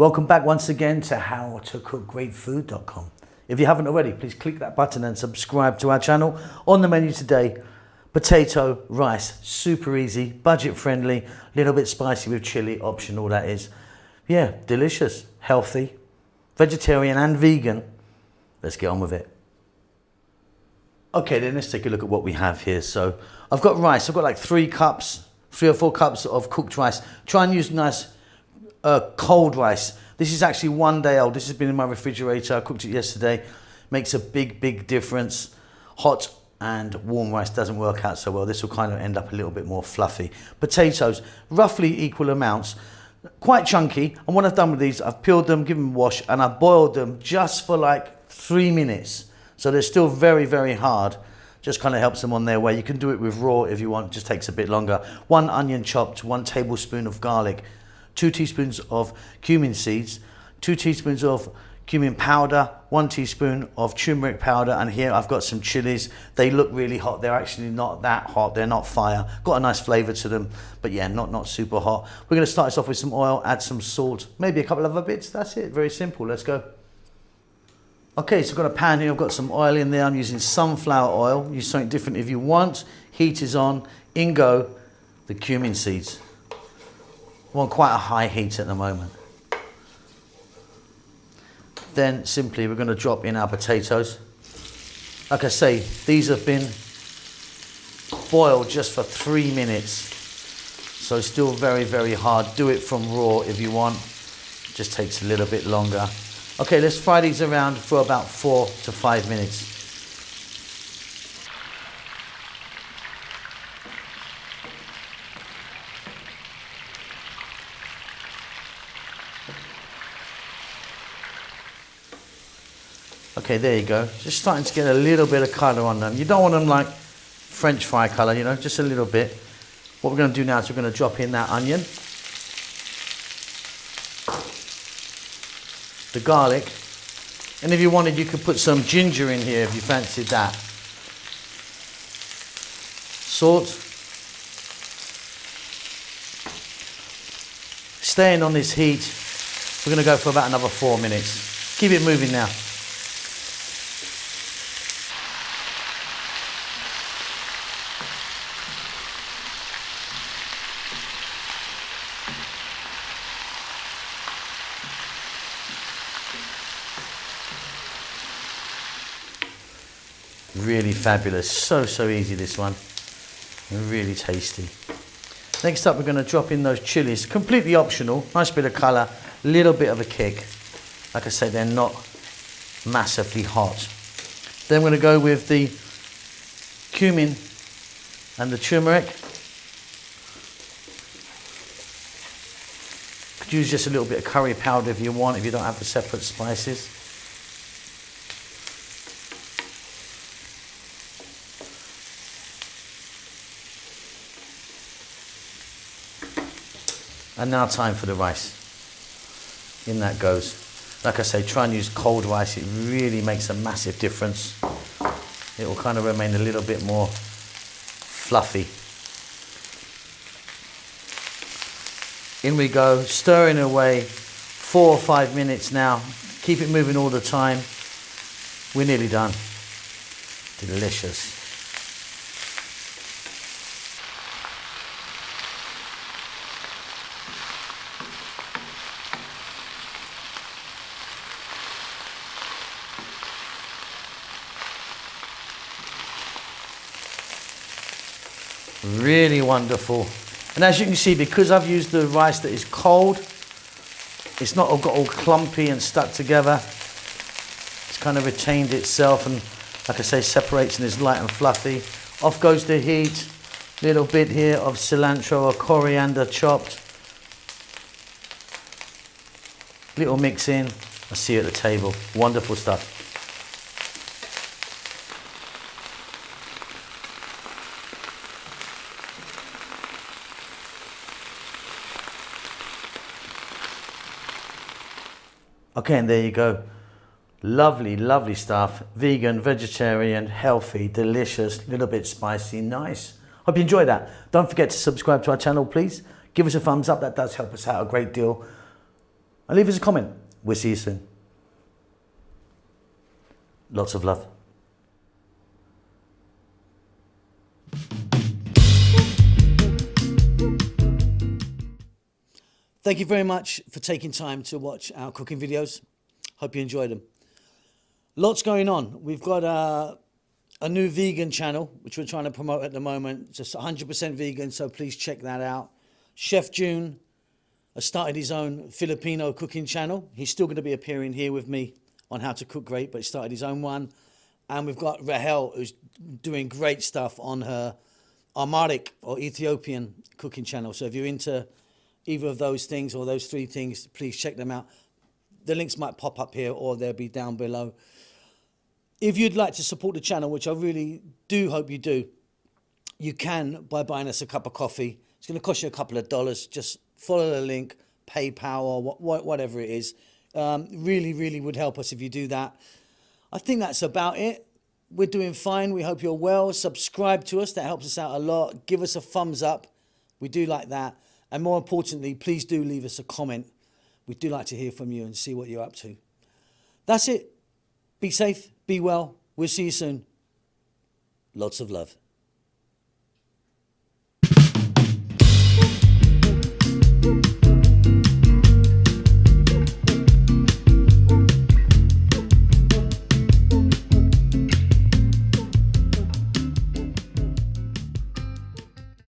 Welcome back once again to howtocookgreatfood.com. If you haven't already, please click that button and subscribe to our channel. On the menu today, potato, rice, super easy, budget friendly, little bit spicy with chili, optional that is. Yeah, delicious, healthy, vegetarian and vegan. Let's get on with it. Okay, then let's take a look at what we have here. So I've got rice. I've got like 3 or 4 cups of cooked rice. Try and use nice cold rice. This is actually 1 day old. This has been in my refrigerator. I cooked it yesterday. Makes a big difference. Hot and warm rice doesn't work out so well. This will kind of end up a little bit more fluffy. Potatoes, roughly equal amounts. Quite chunky. And what I've done with these, I've peeled them, given them a wash, and I've boiled them just for like 3 minutes. So they're still very hard. Just kind of helps them on their way. You can do it with raw if you want, it just takes a bit longer. 1 onion chopped, 1 tablespoon of garlic, 2 teaspoons of cumin seeds, 2 teaspoons of cumin powder, 1 teaspoon of turmeric powder, and here I've got some chilies. They look really hot. They're actually not that hot. They're not fire. Got a nice flavor to them, but yeah, not super hot. We're going to start this off with some oil, add some salt, maybe a couple of other bits. That's it. Very simple. Let's go. Okay, so I've got a pan here, I've got some oil in there. I'm using sunflower oil. Use something different if you want. Heat is on. In go the cumin seeds. We're on quite a high heat at the moment. Then simply we're going to drop in our potatoes. Like I say, these have been boiled just for 3 minutes. So still very hard. Do it from raw if you want. It just takes a little bit longer. Okay, let's fry these around for about 4 to 5 minutes. Okay, there you go. Just starting to get a little bit of colour on them. You don't want them like French fry colour, you know, just a little bit. What we're going to do now is we're going to drop in that onion, the garlic, and if you wanted you could put some ginger in here if you fancied that. Salt. Staying on this heat, we're going to go for about another 4 minutes. Keep it moving now. Really fabulous, so easy this one, and really tasty. Next up we're going to drop in those chilies, completely optional, nice bit of colour, little bit of a kick. Like I said, they're not massively hot. Then we're going to go with the cumin and the turmeric. Could use just a little bit of curry powder if you want, if you don't have the separate spices. And now time for the rice. In that goes. Like I say, try and use cold rice. It really makes a massive difference. It will kind of remain a little bit more fluffy. In we go, stirring away, 4 or 5 minutes now. Keep it moving all the time. We're nearly done. Delicious. Really wonderful. And as you can see, because I've used the rice that is cold, it's not got all clumpy and stuck together. It's kind of retained itself and, like I say, separates and is light and fluffy. Off goes the heat. Little bit here of cilantro or coriander chopped. Little mix in. I'll see you at the table. Wonderful stuff. Okay, and there you go. Lovely stuff. Vegan, vegetarian, healthy, delicious, little bit spicy, nice. Hope you enjoyed that. Don't forget to subscribe to our channel, please. Give us a thumbs up. That does help us out a great deal. And leave us a comment. We'll see you soon. Lots of love. Thank you very much for taking time to watch our cooking videos. Hope you enjoyed them. Lots going on. We've got a new vegan channel, which we're trying to promote at the moment. Just 100% vegan, so please check that out. Chef June has started his own Filipino cooking channel. He's still going to be appearing here with me on How to Cook Great, but he started his own one. And we've got Rahel, who's doing great stuff on her Amharic or Ethiopian cooking channel. So if you're into either of those things or those three things, please check them out. The links might pop up here or they'll be down below. If you'd like to support the channel, which I really do hope you do, you can by buying us a cup of coffee. It's going to cost you a couple of dollars. Just follow the link, PayPal or whatever it is. Really, really would help us if you do that. I think that's about it. We're doing fine. We hope you're well. Subscribe to us. That helps us out a lot. Give us a thumbs up. We do like that. And more importantly, please do leave us a comment. We do like to hear from you and see what you're up to. That's it. Be safe. Be well. We'll see you soon. Lots of love.